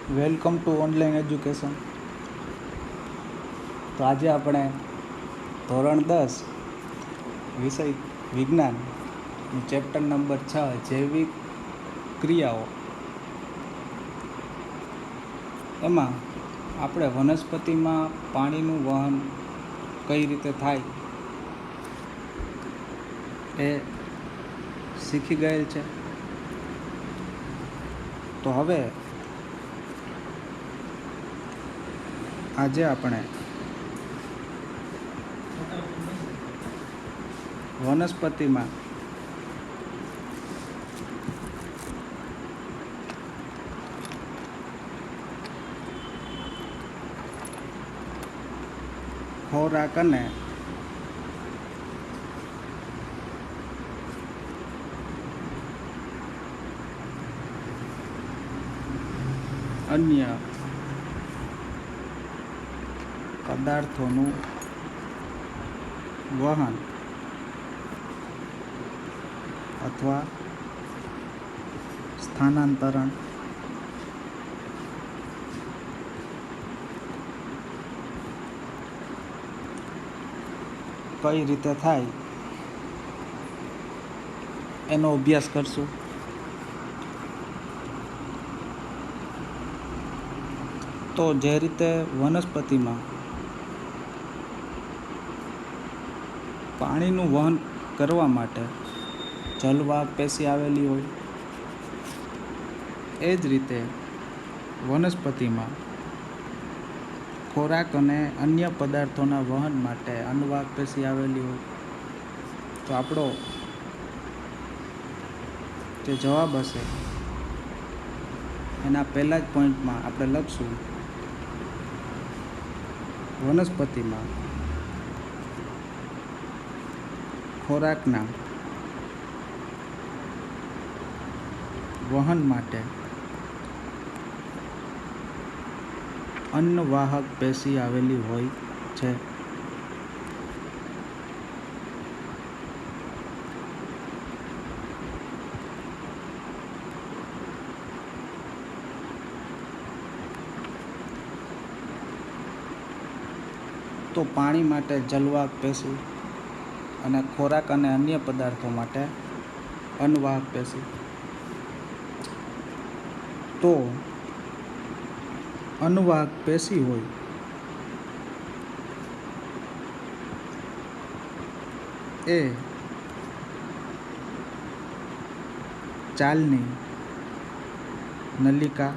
Welcome to online education. તો આજે આપણે ધોરણ 10 વિષય વિજ્ઞાન ચેપ્ટર નંબર 6 જૈવિક ક્રિયાઓ, એમાં આપણે વનસ્પતિમાં પાણીનું વહન કઈ રીતે થાય એ શીખી ગયેલ છે. તો હવે આજે આપણે વનસ્પતિમાં ખોરાક અને અન્ય પદાર્થોનું વહન અથવા સ્થાનાંતરણ કઈ રીતે થાય એનો અભ્યાસ કરશું. તો જે રીતે વનસ્પતિમાં પાણીનું વહન કરવા માટે જલવાહક પેશી આવેલી હોય, એ જ રીતે વનસ્પતિમાં ખોરાક અને અન્ય પદાર્થોના વહન માટે અન્નવાહક પેશી આવેલી હોય. તો આપણો જે જવાબ હશે એના પહેલા જ પોઈન્ટમાં આપણે લખશું વનસ્પતિમાં ખોરાકના વહન માટે અન્નવાહક પેશી આવેલી હોય છે. તો પાણી માટે જલવાહક પેશી અને ખોરાક અને અન્ય પદાર્થો માટે અન્નવાહક પેશી. તો અન્નવાહક પેશી હોય એ ચાલની નલિકા,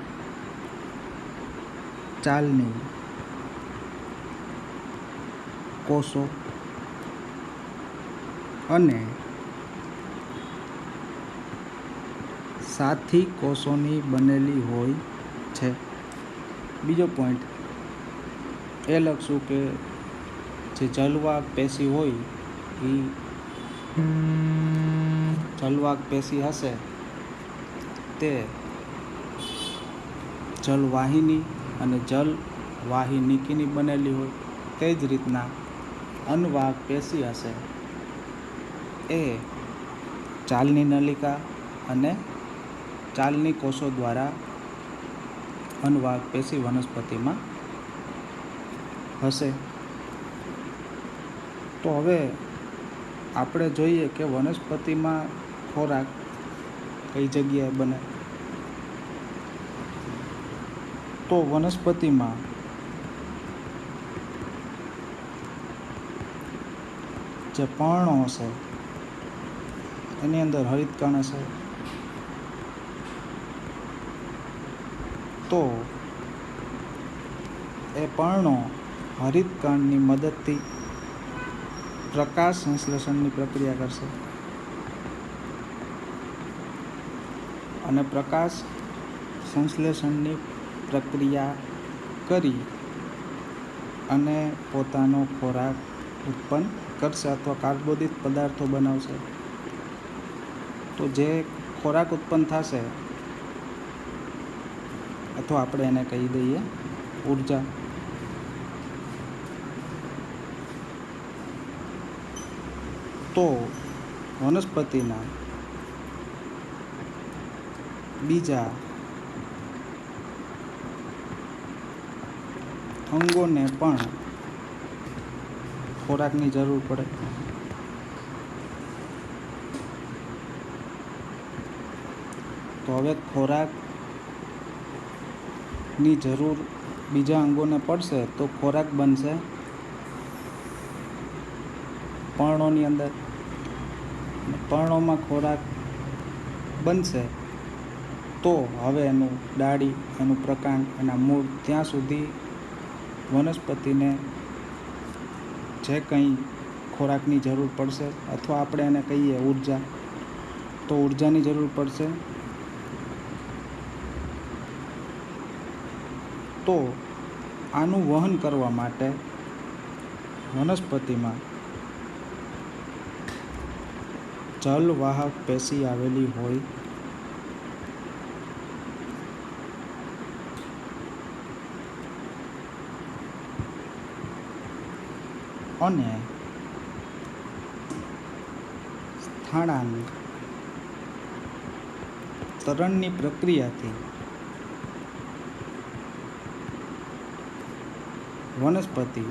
ચાલની કોષો અને સાથી કોષોની બનેલી હોય છે. બીજો પોઈન્ટ એ લખશું કે જે જલવાહક પેશી હોય એ જલવાહક પેશી હશે તે જલવાહિની અને જલવાહિનીની બનેલી હોય. તે જ રીતના અન્નવાહક પેશી હશે એ ચાલની નલિકા અને ચાલની કોષો દ્વારા અન્નવાહક પેશી વનસ્પતિમાં હશે. તો હવે આપણે જોઈએ કે વનસ્પતિમાં ખોરાક કઈ જગ્યાએ બને. તો વનસ્પતિમાં જે પર્ણો હશે એની અંદર હરિતકણ હશે. તો એ પર્ણો હરિતકણની મદદથી પ્રકાશ સંશ્લેષણની પ્રક્રિયા કરશે અને પ્રકાશ સંશ્લેષણની પ્રક્રિયા કરી અને પોતાનો ખોરાક ઉત્પન્ન કરશે અથવા કાર્બોદિત પદાર્થો બનાવશે. તો જે ખોરાક ઉત્પન્ન થશે અથવા આપણે એને કહી દઈએ ઉર્જા. તો વનસ્પતિના બીજા અંગોને પણ ખોરાકની જરૂર પડે. તો હવે ખોરાકની જરૂર બીજા અંગોને પડશે તો ખોરાક બનશે પર્ણોની અંદર. પર્ણોમાં ખોરાક બનશે તો હવે એનું ડાળી, એનું પ્રકાંડ, એના મૂળ ત્યાં સુધી વનસ્પતિને જે કંઈ ખોરાકની જરૂર પડશે, અથવા આપણે એને કહીએ ઉર્જા, તો ઉર્જાની જરૂર પડશે. તો આનું વહન કરવા માટે વનસ્પતિમાં જલવાહક પેશી આવેલી હોય અને સ્થળાંતરણની પ્રક્રિયાથી વનસ્પતિ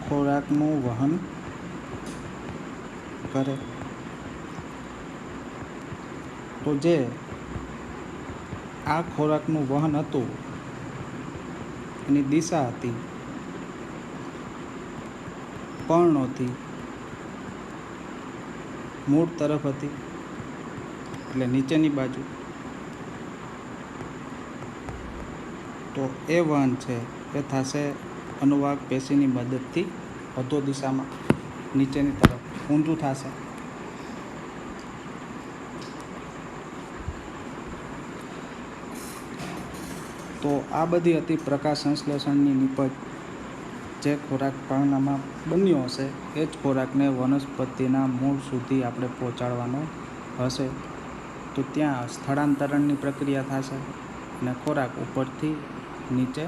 ખોરાકનું વહન કરે. તો જે આ ખોરાકનું વહન હતું એની દિશા હતી પર્ણોથી મૂળ તરફ હતી, એટલે નીચેની બાજુ. તો એ વહન છે એ થશે અનુવાહક પેશીની મદદથી અધો દિશામાં નીચેની તરફ ઊંધું થશે. તો આ બધી હતી પ્રકાશ સંશ્લેષણની નિપજ. જે ખોરાક પર્ણમાં બન્યો હશે એ જ ખોરાકને વનસ્પતિના મૂળ સુધી આપણે પહોંચાડવાનો હશે. તો ત્યાં સ્થળાંતરણની પ્રક્રિયા થશે અને ખોરાક ઉપરથી નીચે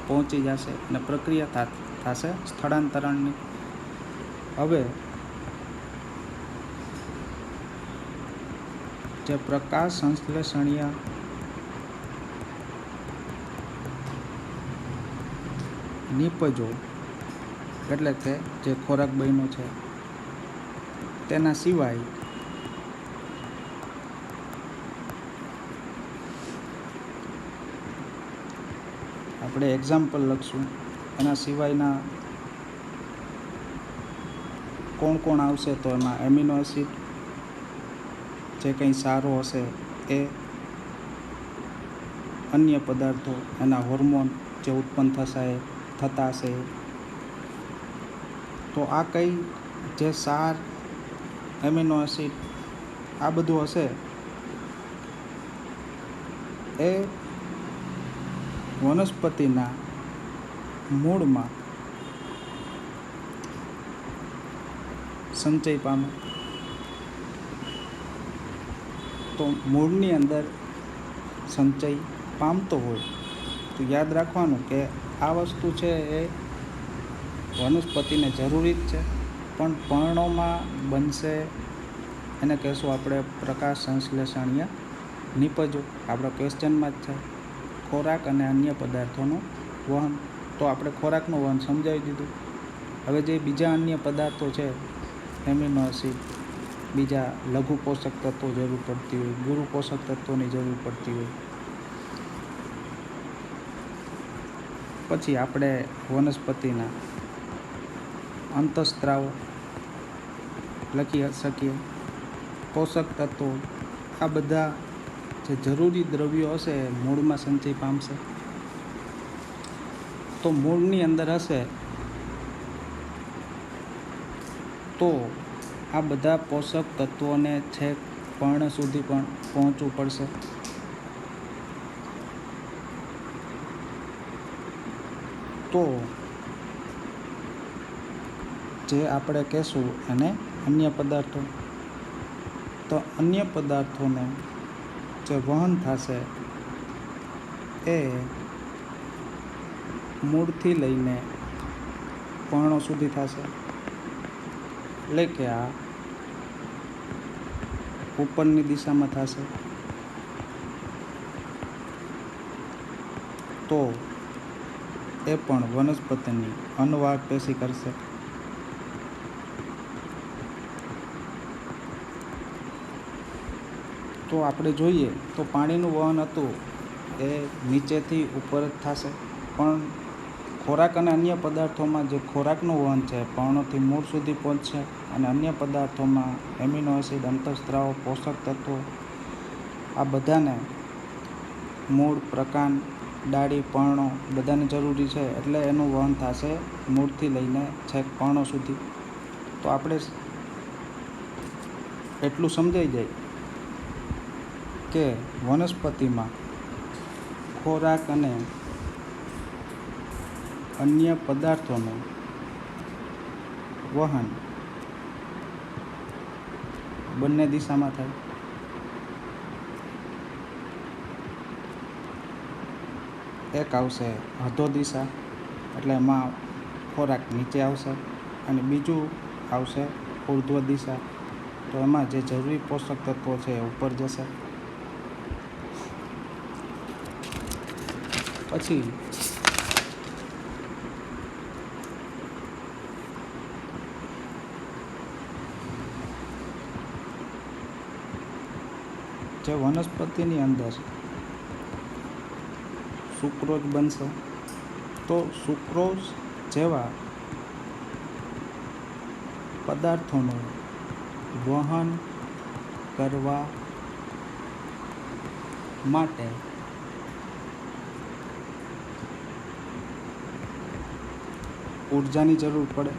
પહોંચી જશે અને પ્રક્રિયા થશે સ્થળાંતરણની. હવે જે પ્રકાશ સંશ્લેષણીય નિપજો એટલે કે જે ખોરાક બન્યો છે તેના સિવાય આપણે એક્ઝામ્પલ લખશું. એના સિવાયના કોણ કોણ આવશે તો એમાં એમિનો એસિડ, જે કંઈ સારો હશે એ, અન્ય પદાર્થો, એના હોર્મોન જે ઉત્પન્ન થતા હશે. તો આ કંઈ જે સાર, એમિનો એસિડ આ બધું હશે એ વનસ્પતિના મૂળમાં સંચય પામે. તો મૂળની અંદર સંચય પામતો હોય તો યાદ રાખવાનું કે આ વસ્તુ છે એ વનસ્પતિને જરૂરી જ છે, પણ પર્ણોમાં બનશે એને કહેશું આપણે પ્રકાશ સંશ્લેષણીય નિપજો. આપણા ક્વેશ્ચનમાં જ છે ખોરાક અને અન્ય પદાર્થોનું વહન. તો આપણે ખોરાકનું વહન સમજાવી દીધું. હવે જે બીજા અન્ય પદાર્થો છે, એમિનો એસિડ, બીજા લઘુ પોષક તત્વો જરૂર પડતી હોય, ગુરુ પોષક તત્વોની જરૂર પડતી હોય, પછી આપણે વનસ્પતિના અંતઃસ્ત્રાવ લખી શકીએ, પોષક તત્વો, આ બધા જે જરૂરી દ્રવ્યો હશે એ મૂળમાં સંચય પામશે. તો મૂળની અંદર હશે તો આ બધા પોષક તત્વોને છેક પર્ણ સુધી પણ પહોંચવું પડશે. તો જે આપણે કહેશું એને અન્ય પદાર્થો. તો અન્ય પદાર્થોને જે વહન થશે એ મૂળથી લઈને પર્ણો સુધી થશે. એટલે કે આ ઉપરની દિશામાં થશે તો એ પણ વનસ્પતિની અન્નવાહક પેશી કરશે. તો આપણે જોઈએ તો પાણીનું વહન હતું એ નીચેથી ઉપર જ થશે, પણ ખોરાક અને અન્ય પદાર્થોમાં જે ખોરાકનું વહન છે પર્ણોથી મૂળ સુધી પહોંચશે, અને અન્ય પદાર્થોમાં એમિનો એસિડ, અંતઃસ્ત્રાવો, પોષક તત્વો આ બધાને મૂળ, પ્રકાંડ, ડાળી, પર્ણો બધાને જરૂરી છે, એટલે એનું વહન થશે મૂળથી લઈને છેક પર્ણો સુધી. તો આપણે એટલું સમજાઈ જાય કે વનસ્પતિમાં ખોરાક અને અન્ય પદાર્થોનું વહન બંને દિશામાં થાય. એક આવશે અધો દિશા, એટલે એમાં ખોરાક નીચે આવશે, અને બીજું આવશે ઉર્ધ્વ દિશા, તો એમાં જે જરૂરી પોષક તત્વો છે એ ઉપર જશે. પછી જે વનસ્પતિની અંદર સુક્રોઝ બનશે, તો સુક્રોઝ જેવા પદાર્થોનું વહન કરવા માટે ઉર્જાની જરૂર પડે.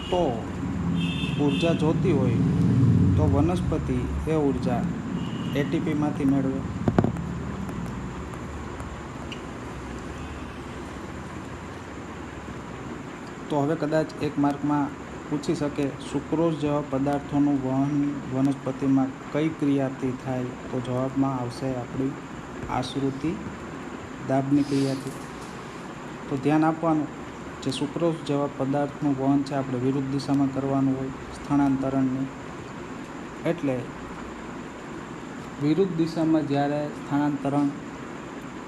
તો ઉર્જા જોતી હોય તો વનસ્પતિ એ ઉર્જા એટીપીમાંથી મેળવે. તો હવે કદાચ એક માર્કમાં પૂછી શકે સુક્રોઝ જેવા પદાર્થોનું વહન વનસ્પતિમાં કઈ ક્રિયાથી થાય, તો જવાબમાં આવશે આપણી આશ્રુતિ દાબની ક્રિયાથી. તો ધ્યાન આપવાનું, જે સુક્રોઝ જેવા પદાર્થનું વહન છે આપણે વિરુદ્ધ દિશામાં કરવાનું હોય સ્થાનાંતરણની, એટલે વિરુદ્ધ દિશામાં જ્યારે સ્થાનાંતરણ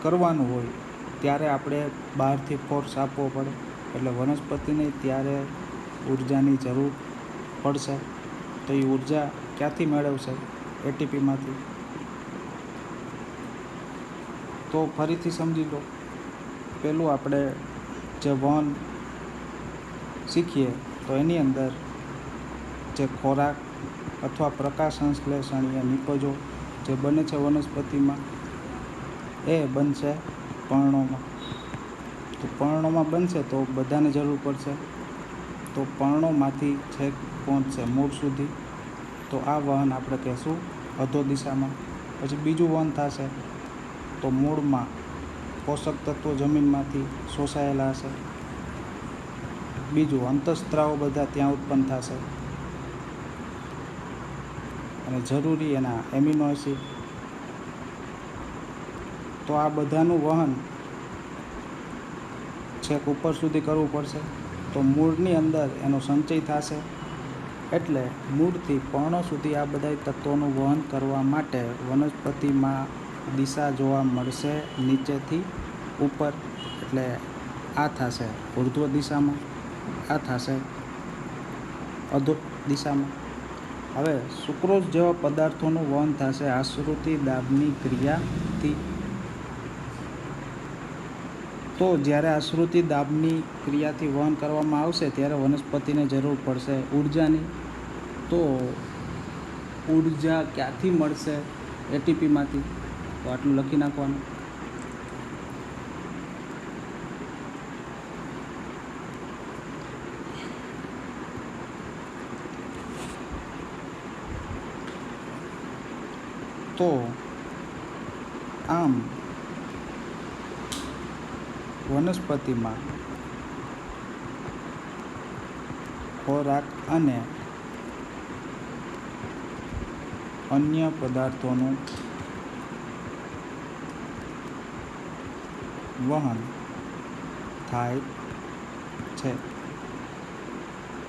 કરવાનું હોય ત્યારે આપણે બહારથી ફોર્સ આપવો પડે, એટલે વનસ્પતિને ત્યારે ઉર્જાની જરૂર પડશે. તો એ ઉર્જા ક્યાંથી મેળવશે? એટીપીમાંથી. તો ફરીથી સમજી લો, પહેલું આપણે જે વહન શીખીએ તો એની અંદર જે ખોરાક અથવા પ્રકાશ સંશ્લેષણીય નિપજો જે બને છે વનસ્પતિમાં, એ બનશે પર્ણોમાં. તો પર્ણોમાં બનશે તો બધાને જરૂર પડશે, તો પર્ણોમાંથી છેક પહોંચશે મૂળ સુધી, તો આ વહન આપણે કહેશું અધો દિશામાં. પછી બીજું વહન થશે તો મૂળમાં પોષક તત્વો જમીનમાંથી શોષાયેલા હશે. બીજું અંતઃસ્ત્રાવો બધા ત્યાં ઉત્પન્ન થશે, અને જરૂરી એના એમિનો એસિડ. તો આ બધાનું વહન છેક ઉપર સુધી કરવું પડશે. તો મૂળની અંદર એનો સંચય થશે, એટલે મૂળથી પર્ણો સુધી આ બધા તત્વોનું વહન કરવા માટે વનસ્પતિમાં દિશા જોવા મળશે નીચેથી ઉપર, એટલે આ થશે ઉર્ધ્વ દિશામાં, આ થશે અધો દિશામાં. હવે સુક્રોઝ જેવા પદાર્થોનું વહન થશે આશ્રુતિ દાબની ક્રિયાથી. તો જ્યારે આશ્રુતિ દાબની ક્રિયાથી વહન કરવામાં આવશે ત્યારે વનસ્પતિને જરૂર પડશે ઉર્જાની. તો ઉર્જા ક્યાંથી મળશે? એટીપીમાંથી. તો આટલું લખી નાખવાનું. તો આમ વનસ્પતિમાં ખોરાક અને અન્ય પદાર્થોનું વહન થાય છે.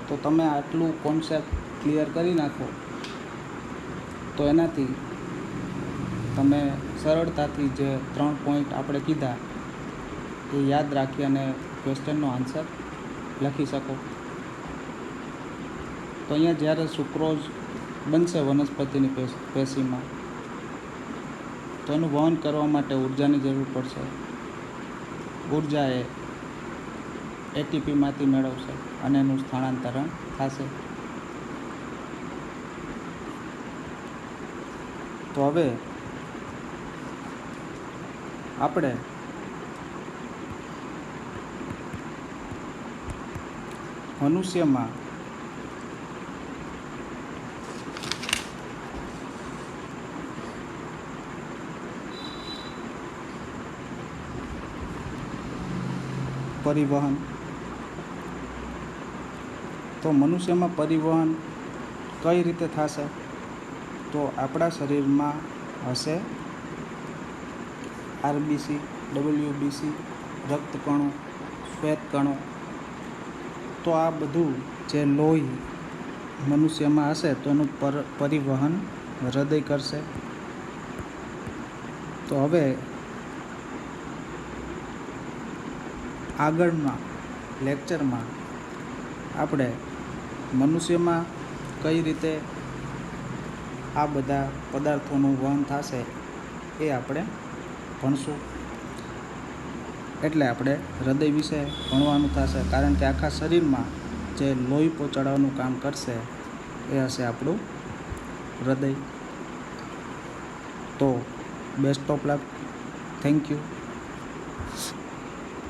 તો તમે આટલું કોન્સેપ્ટ ક્લિયર કરી નાખો તો એનાથી તમે સરળતાથી જે 3 પોઈન્ટ આપણે કીધા એ યાદ રાખી અને ક્વેશ્ચનનો આન્સર લખી શકો. તો અહીંયા જ્યારે સુક્રોઝ બનશે વનસ્પતિની પેશીમાં, તો એનું વહન કરવા માટે ઉર્જાની જરૂર પડશે. ઉર્જા એ એટીપીમાંથી મેળવશે અને એનું સ્થાનાંતરણ થશે. તો હવે આપણે મનુષ્યમાં પરિવહન, તો મનુષ્યમાં પરિવહન કઈ રીતે થશે? તો આપણા શરીરમાં હશે આરબીસી, ડબલ્યુબીસી, રક્તકણો, શ્વેતકણો. તો આ બધું જે લોહી મનુષ્યમાં હશે તો એનું પરિવહન હૃદય કરશે. તો હવે આગળના લેક્ચરમાં આપણે મનુષ્યમાં કઈ રીતે આ બધા પદાર્થોનું વહન થશે એ આપણે ભણશું. એટલે આપણે હૃદય વિશે ભણવાનું થશે, કારણ કે આખા શરીરમાં જે લોહી પહોંચાડવાનું કામ કરશે એ હશે આપણું હૃદય. તો best of luck. Thank you.